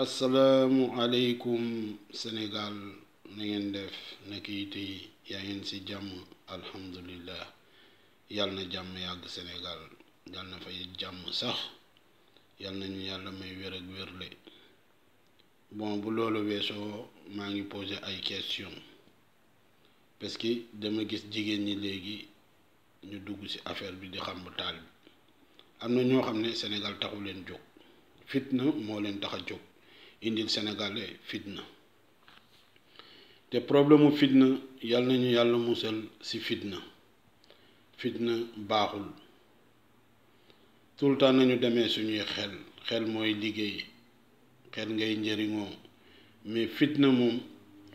asalaamualeykum Sénégal na ngeen def naka yi tey yaa ngeen ci jàmm alhamdulillah yàlla na jàmm yàgg Sénégal yàlla na fay jàmm sax yàlla nañu yàlla may wér ak wérle bon bu loolu weesoo maa ngi posé ay question parce que dama gis jigéen ñi léegi ñu dugg ci affaire bi di xam taal bi am na ñoo xam ne Sénégal taxu leen jóg fitna moo leen tax a jóg indil Sénégalais fitna te problème mu fitna yàlla nañu yàlla musal ci fitna baaxul tout le temps nañu demee suñuy xel mooy liggéey xel ngay njëriñoo mais fitna moom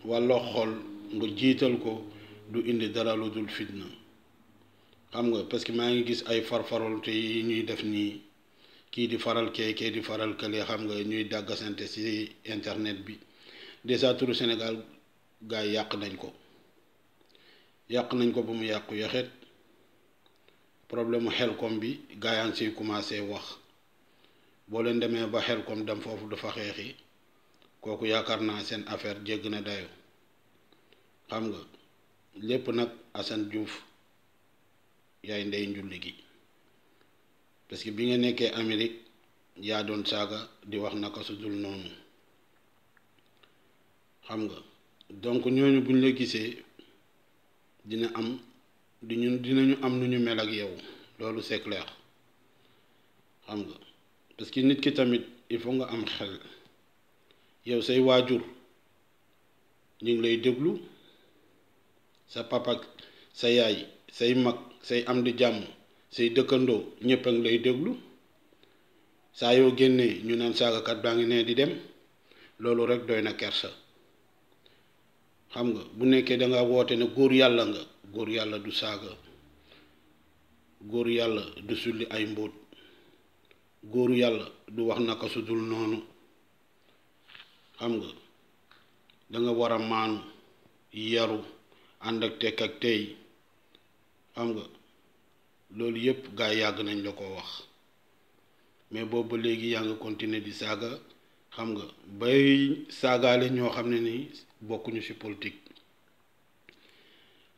walla xol nga jiital ko du indi dara lu dul fitna xam nga parce que maa ngi gis ay farfarolte yi ñuy def nii kii di faral kee di faral kële xam nga ñuy dàggasante ci internet bi déjà turu Sénégal gaa yi yàq nañ ko ba mu yàqu yaxet problème mu Xelcom bi gaa yaa ngi siy commencé wax boo leen demee ba Xelcom dem foofu dafa xeexi kooku yaakaar naa seen affaire jégg na dayo xam nga lépp nag Assane Diouf yaay ndey njulli gi parce que bi nga nekkee Amérique yaa doon saaga di wax naka su dul noonu xam nga donc ñooñu buñ la gisee dinañu am nu ñu mel ak yow loolu c'est clair xam nga parce que nit ki tamit il faut nga am xel yow say waajur ñu ngi lay déglu sa papa sa yaay say mag say am di jàmm say dëkkandoo ñëpp a ngi lay déglu saa yoo génnee ñu naan saagakat baa ngi nee di dem loolu rek doy na kersa xam nga bu nekkee da nga woote ne góor yàlla nga góor yàlla du saaga góor yàlla du sulli ay mbóot góoru yàlla du wax naka su dul noonu xam nga da nga war a maanu yaru ànd ak tekk ak tey xam nga loolu yépp gaa yàgg nañ la ko wax mais boobu ba léegi yaa ngi continuer di saaga xam nga bay saagaale ñoo xam ne ni bokkuñu ci politique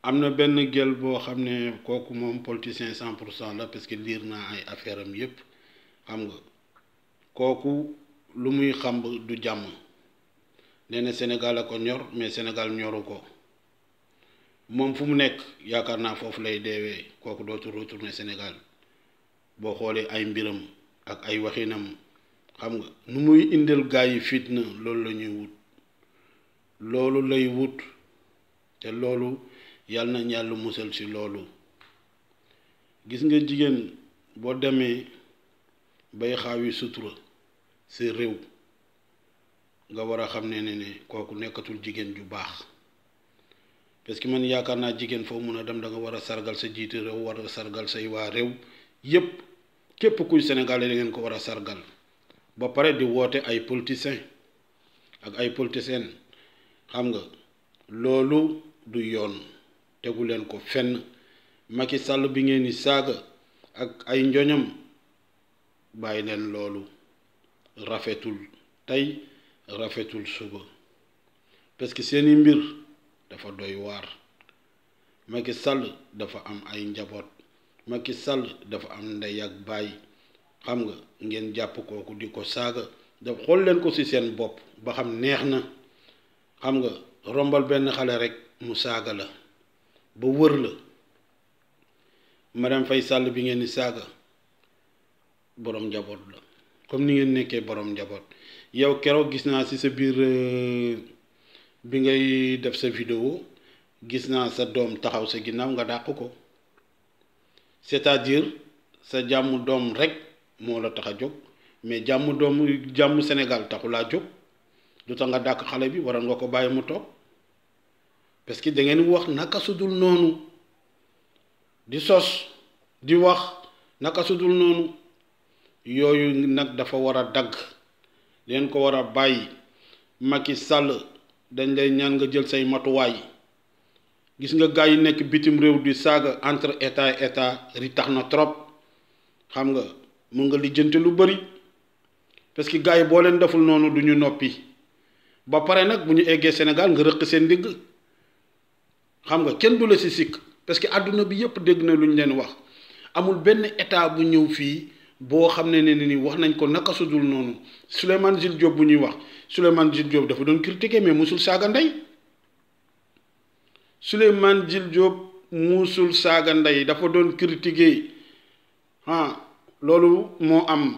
am na benn gel boo xam ne kooku moom politicien 100% la parce que liir naa ay affaire am yépp xam nga kooku lu muy xam du jàmm nee na Sénégal a ko ñor mais Sénégal ñoru ko moom fu mu nekk yaakaar naa foofu lay deewee kooku dootul retourner Sénégal boo xoolee ay mbiram ak ay waxinam xam nga nu muy indil gaa yi fitna loolu la ñuy wut loolu lay wut te loolu yàlla na yàlla musal ci loolu gis nga jigéen boo demee bay xaawi sutura ci réew nga war a xam ne kooku nekkatul jigéen ju baax parce que man yaakaar naa jigéen foo mun a dem da nga war a sargal sa jiite réew war a sargal say waa réew yépp képp kuy Sénégalais da ngeen ko war a sargal ba pare di woote ay politiciens ak ay politiciennes xam nga loolu du yoon tegu leen ko fenn Macky Sall bi ngeen di saaga ak ay njoñam bàyyi leen loolu rafetul tey rafetul suba parce que seeni mbir dafa doy waar Macky Sall dafa am ay njaboot Macky Sall dafa am ndey ak baay xam nga ngeen jàpp kooku di ko saaga da xool leen ko ci seen bopp ba xam neex na xam nga rombal benn xale rek mu saaga la ba wër la Marème Faye Sall bi ngeen di saaga boroom njaboot la comme ni ngeen nekkee boroom njaboot yow keroog gis naa ci sa biir bi ngay def sa vidéo gis naa sa doom taxaw sa ginnaaw nga dàq ko c'est-à-dire sa jàmm doom rek moo la tax a jóg mais jàmm Sénégal taxu laa jóg du tax nga dàq xale bi waroon nga ko bàyyi mu toog parce que da ngeen wax naka sudul noonu di sos di wax naka sudul noonu yooyu nag dafa war a dagg leen ko war a bàyyi Macky Sall dañ lay ñaan nga jël say matuwaay gis nga gaa yi nekk bitim réew di saaga entre état et état ri tax na trop xam nga mun nga lijjante lu bari parce que gars yi boo leen deful noonu du ñu noppi ba pare nag bu ñu eggee Sénégal nga rëq seen digg xam nga kenn du la si sikk parce que àdduna bi yépp dégg na lu ñu leen wax amul benn état bu ñëw fii boo xam ne ni wax nañ ko naka sudul noonu Souleymane Jules Diop bu ñuy wax Souleymane Jules Diop dafa doon critiquer mais musul saaga ndey Souleymane Jules Diop musul saaga ndey dafa doon critiquer loolu moo am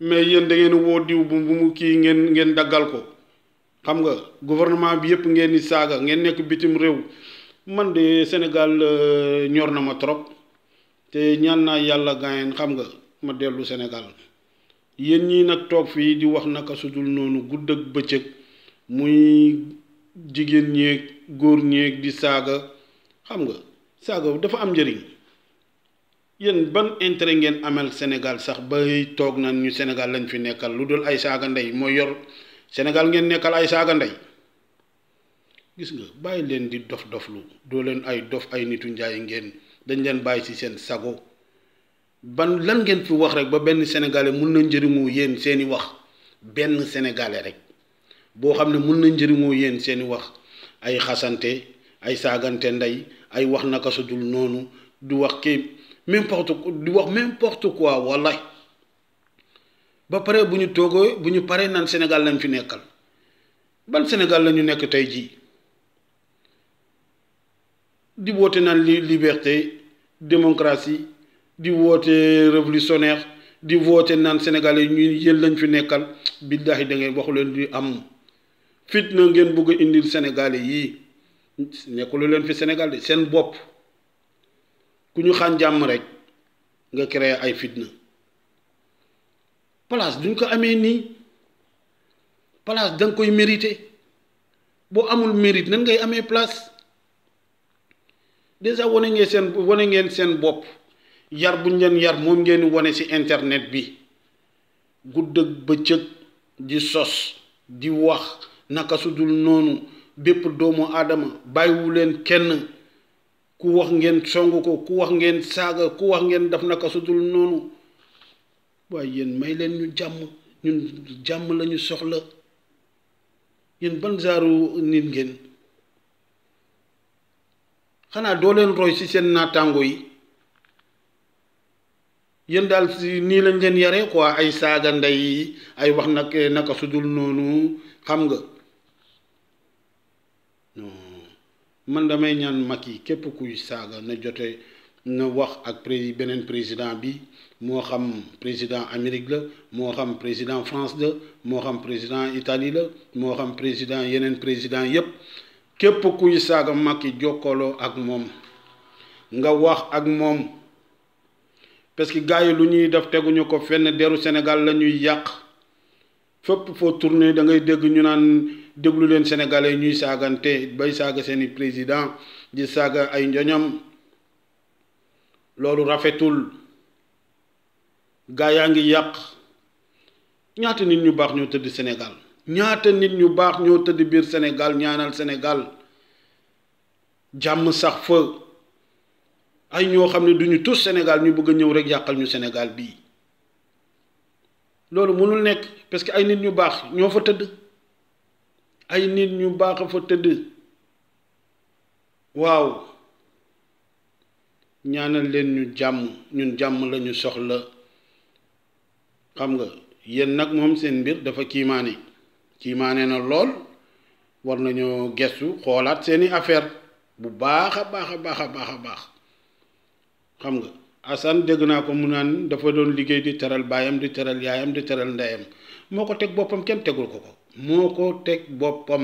mais yéen da ngeen woo diw bu mu kii ngeen daggal ko xam nga gouvernement bi yépp ngeen di saaga ngeen nekk bitim réew man de Sénégal ñor na ma trop te ñaan naa yàlla gaayen xam nga ma dellu Sénégal yéen ñii nag toog fii di wax naka sudul noonu gudd ak bëccëg muy jigéen ñeeg góor ñeeg di saaga xam nga saaga dafa am njëriñ yéen ban intérêt ngeen amel Sénégal sax bay toog nan ñu Sénégal lañ fi nekkal lu dul ay saaga ndey mooy yor Sénégal ngeen nekkal ay saaga ndey gis nga bàyyi leen di dof-doflu doo leen ay dof ay nitu njaay ngeen dañ leen bàyyi ci seen sago ban lan ngeen fi wax rek ba benn sénégalais mun na njëriñoo yéen seeni wax benn sénégalais rek boo xam ne mun na njëriñoo yéen seeni wax ay xasante ay saagante ndey ay wax naka su dul noonu du wax kii di wax n'importe quoi wallahi ba pare bu ñu toogoo bu ñu paree naan Sénégal lañ fi nekkal ban Sénégal la ñu nekk tey jii di woote naan liberté démocratie di woote révolutionnaire di woote naan sénégalais ñu yéen lañ fi nekkal billahi da ngay waxu leen di am fitna ngeen bëgg a indil sénégalais yii nekkulu leen fi Sénégal de seen bopp ku ñu xaan jàmm rek nga créé ay fitna place duñ ko amee nii place danga koy mérité boo amul mérite nan ngay amee place déjà wane ngeen seen bopp yar buñ leen yar moom ngeen wane ci internet bi gudd ak bëccëg di sos di wax naka su dul noonu bépp doomu aadama bàyyiwu leen kenn ku wax ngeen song ko ku wax ngeen saaga ku wax ngeen def naka su dul noonu waaye yéen may leen ñu jàmm ñun jàmm lañu soxla yéen ban genre nit ngeen xanaa doo leen roy ci seen naataango yi yéen daal si nii lañ leen yare quoi ay saaga ndey yi ay wax nag naka su dul noonu xam nga non man damay ñaan Macky képp kuy saaga na jote na wax ak beneen président bi moo xam président Amérique la moo xam président France la moo xam président Italie la moo xam président yeneen président yépp képp kuy saaga Macky jokkaloo ak moom nga wax ak moom parce que gars yi lu ñuy def teguñu ko fenn deru Sénégal la ñuy yàq fépp foo tourné da ngay dégg ñu naan déglu leen sénégalais ñuy saagante bay saaga seeni président di saaga ay njoñam loolu rafetul gaa yaa ngi yàq ñaata nit ñu baax ñoo tëdd Sénégal ñaata nit ñu baax ñoo tëdd biir Sénégal ñaanal Sénégal jàmm sax fa ay ñoo xam ne duñu tus Sénégal ñu bëgg a ñëw rek yàqal ñu Sénégal bii loolu mënul nekk parce que ay nit ñu baax ñoo fa tëdd ay nit ñu baax a fa tëdd waaw ñaanal leen ñu jàmm ñun jàmm lañu soxla xam nga yéen nag moom seen mbir dafa kiimaane na lool war nañoo gestu xoolaat seeni affaire bu baax a baax a baax a baax a baax xam nga Assane dégg naa ko mu naan dafa doon liggéey di teral baayam di teral yaayam di teral ndeyam moo ko teg boppam kenn tegul ko moo ko teg boppam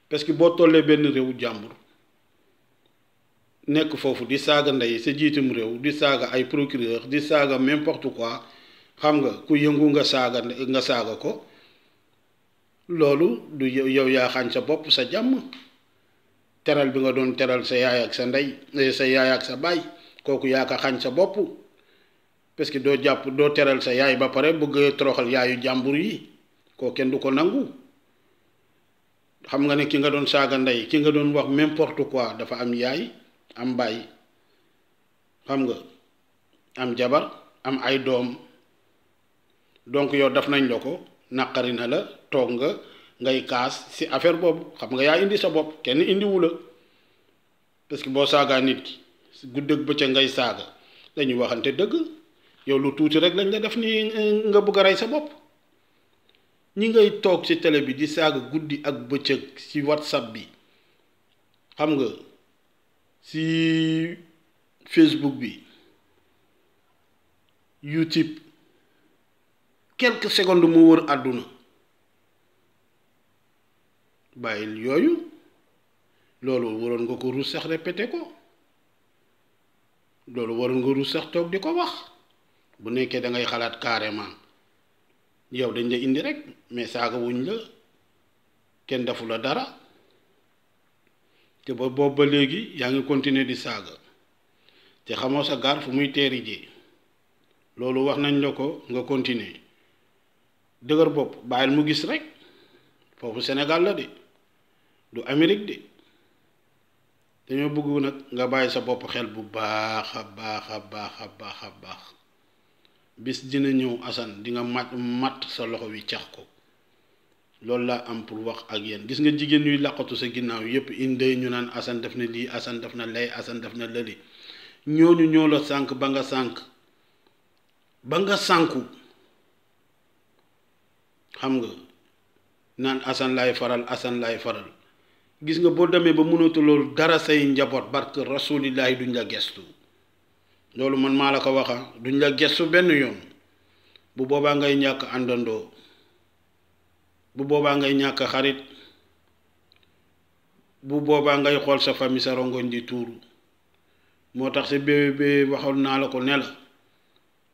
parce que boo tollee benn réewu jàmbur nekk foofu di saaga ndey sa jiitum réew di saaga ay procureur di saaga n'importe quoi xam nga ku yëngu nga saaga ko loolu du yow yaa xañ sa bopp sa jàmm teral bi nga doon teral sa yaay ak sa ndey sa yaay ak sa baay kooku yaa ka xañ sa bopp parce que doo teral sa yaay ba pare bëgg toroxal yaayu jàmbur yi koo kenn du ko nangu xam nga ne ki nga doon saaga ndey ki nga doon wax n'importe quoi dafa am yaay am baay xam nga am jabar am ay doom donc yow daf nañ la ko naqari na la toog nga ngay kaas si affaire boobu xam nga yaa indi sa bopp kenn indiwu la parce que boo saagaa nit ki guddeeg bëccëg ngay saaga dañuy waxante dëgg yow lu tuuti rek lañ la def ni nga bëgg a rey sa bopp ñi ngay toog ci télé bi di saaga guddi ak bëccëg ci WhatsApp bi xam nga ci Facebook bi YouTube quelques secondes mu wër àdduna bàyyil yooyu loolu waroon nga ko ruus sax répété ko loolu waroon nga ruus sax toog di ko wax bu nekkee da ngay xalaat carrément yow dañ la indi rek mais saaga wuñ la kenn defu la dara te ba boobu ba léegi yaa ngi continuer di saaga te xamoo sa gaar fu muy teeri jee loolu wax nañ la ko nga continuer dëgër bopp bàyyil mu gis rek foofu Sénégal la de du Amérique de dañoo bëgg nag nga bàyyi sa bopp xel bu baax a baax a baax a baax a baax bis dina ñëw Assane di nga mat sa loxo wi cax ko loolu laa am pour wax ak yéen gis nga jigéen ñuy laqatu sa ginnaaw yépp inde ñu naan Assane def na lii Assane def na lay Assane def na lëli ñooñu ñoo la sànk ba nga sànku xam nga naan Assane lay faral gis nga boo demee ba mënatu loolu dara say njaboot barke rasulillahi duñ la gestu loolu man maa la ko waxa duñ la gestu benn yoon bu boobaa ngay ñàkk àndandoo bu boobaa ngay ñàkk xarit bu boobaa ngay xool sa famille sa rongoñ di tuuru moo tax si bébé waxoon naa la ko ne la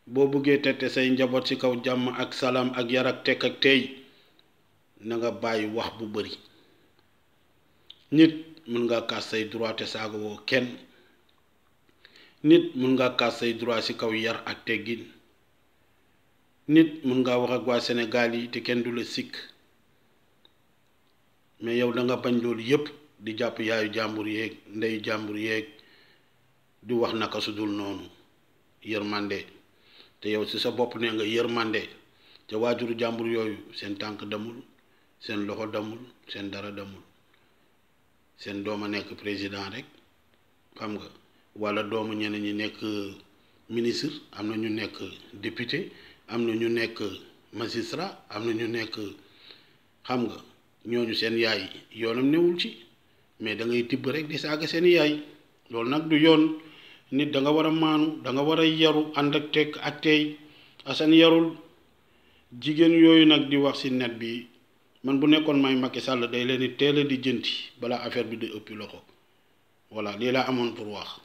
boo bëggee tette say njaboot ci kaw jàmm ak salaam ak yar ak tekk ak tey na nga bàyyi wax bu bari nit mën nga kaas say droit te saaga woo kenn nit mën nga kaas say droit ci kaw yar ak teggin nit mën nga wax ak waa Sénégal yi te kenn du la sikk mais yow da nga bañ loolu yépp di jàpp yaayu jàmbur yeeg ndeyu jàmbur yeeg di wax naka su dul noonu yërmande te yow ci sa bopp ne nga yërmande te waajuru jàmbur yooyu seen tànk demul seen loxo demul seen dara demul seen dooma nekk président rek xam nga walla doomu ñeneen ñi nekk ministre am na ñu nekk député am na ñu nekk magistrat am na ñu nekk xam nga ñooñu seen yaay yoonam newul ci mais da ngay tibb rek di saaga seen yaay loolu nag du yoon nit da nga war a maanu da nga war a yaru ànd ak tekk ak tey Assane yarul jigéen yooyu nag di wax ci net bi man bu nekkoon may Macky Sall day leen di teel a di jënti balaa affaire bi di ëppi loxo voilà lii laa amoon pour wax